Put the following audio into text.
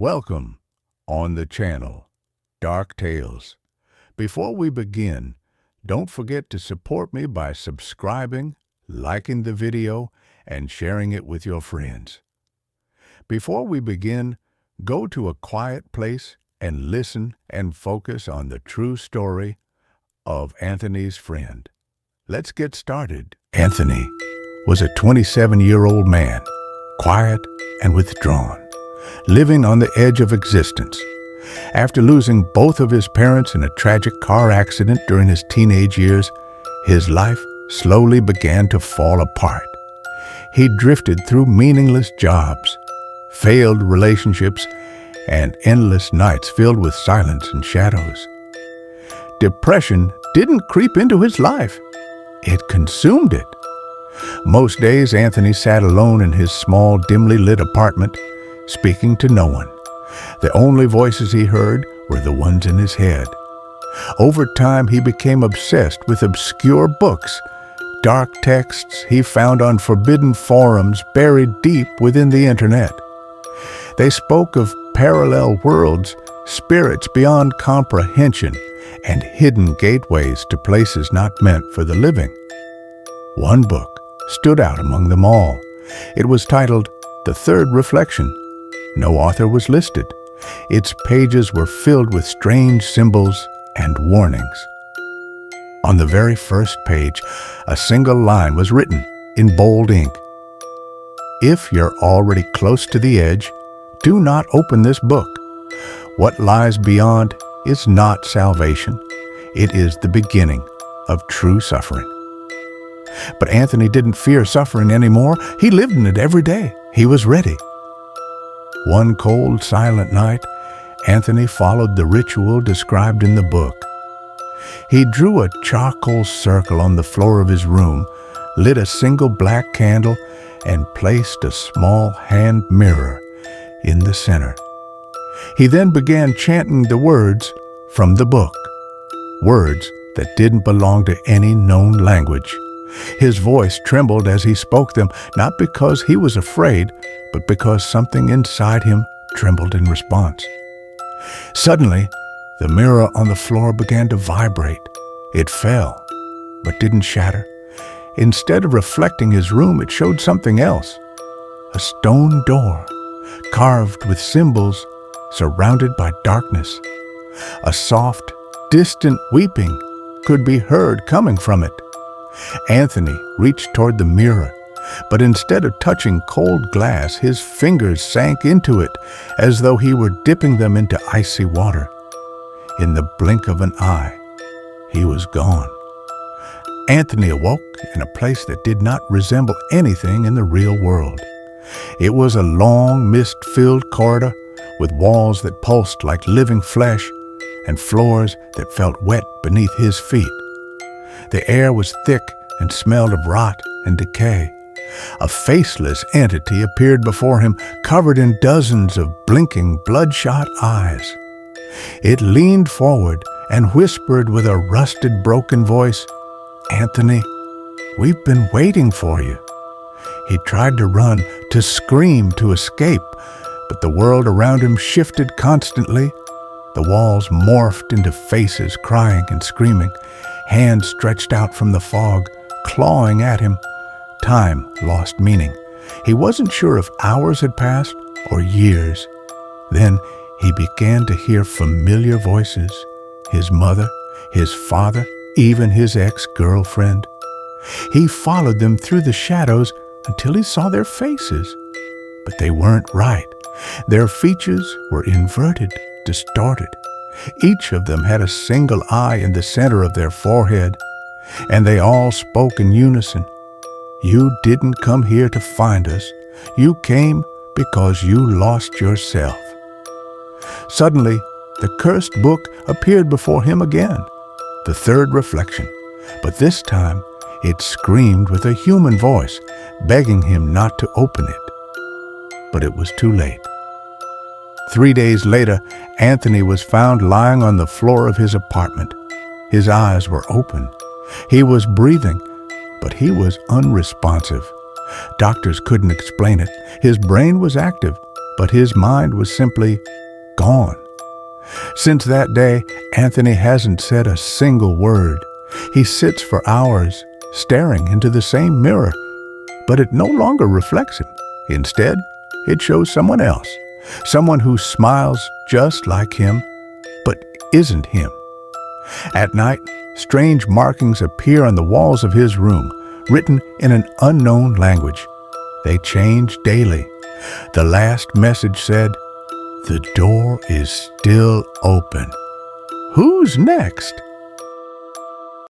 Welcome on the channel, Dark Tales. Before we begin, don't forget to support me by subscribing, liking the video, and sharing it with your friends. Before we begin, go to a quiet place and listen and focus on the true story of Anthony's friend. Let's get started. Anthony was a 27-year-old man, quiet and withdrawn, living on the edge of existence. After losing both of his parents in a tragic car accident during his teenage years, his life slowly began to fall apart. He drifted through meaningless jobs, failed relationships, and endless nights filled with silence and shadows. Depression didn't creep into his life. It consumed it. Most days, Anthony sat alone in his small, dimly lit apartment, speaking to no one. The only voices he heard were the ones in his head. Over time, he became obsessed with obscure books, dark texts he found on forbidden forums buried deep within the internet. They spoke of parallel worlds, spirits beyond comprehension, and hidden gateways to places not meant for the living. One book stood out among them all. It was titled The Third Reflection. No author was listed. Its pages were filled with strange symbols and warnings. On the very first page, a single line was written in bold ink. If you're already close to the edge, do not open this book. What lies beyond is not salvation. It is the beginning of true suffering. But Anthony didn't fear suffering anymore. He lived in it every day. He was ready. One cold, silent night, Anthony followed the ritual described in the book. He drew a charcoal circle on the floor of his room, lit a single black candle, and placed a small hand mirror in the center. He then began chanting the words from the book, words that didn't belong to any known language. His voice trembled as he spoke them, not because he was afraid, but because something inside him trembled in response. Suddenly, the mirror on the floor began to vibrate. It fell, but didn't shatter. Instead of reflecting his room, it showed something else. A stone door, carved with symbols, surrounded by darkness. A soft, distant weeping could be heard coming from it. Anthony reached toward the mirror, but instead of touching cold glass, his fingers sank into it as though he were dipping them into icy water. In the blink of an eye, he was gone. Anthony awoke in a place that did not resemble anything in the real world. It was a long, mist-filled corridor with walls that pulsed like living flesh and floors that felt wet beneath his feet. The air was thick and smelled of rot and decay. A faceless entity appeared before him, covered in dozens of blinking, bloodshot eyes. It leaned forward and whispered with a rusted, broken voice, "Anthony, we've been waiting for you." He tried to run, to scream, to escape, but the world around him shifted constantly. The walls morphed into faces crying and screaming. Hands stretched out from the fog, clawing at him. Time lost meaning. He wasn't sure if hours had passed or years. Then he began to hear familiar voices. His mother, his father, even his ex-girlfriend. He followed them through the shadows until he saw their faces. But they weren't right. Their features were inverted, distorted. Each of them had a single eye in the center of their forehead, and they all spoke in unison. "You didn't come here to find us. You came because you lost yourself." Suddenly, the cursed book appeared before him again, The Third Reflection, but this time it screamed with a human voice, begging him not to open it. But it was too late. 3 days later, Anthony was found lying on the floor of his apartment. His eyes were open. He was breathing, but he was unresponsive. Doctors couldn't explain it. His brain was active, but his mind was simply gone. Since that day, Anthony hasn't said a single word. He sits for hours, staring into the same mirror, but it no longer reflects him. Instead, it shows someone else, someone who smiles just like him, but isn't him. At night, strange markings appear on the walls of his room, written in an unknown language. They change daily. The last message said, "The door is still open." Who's next?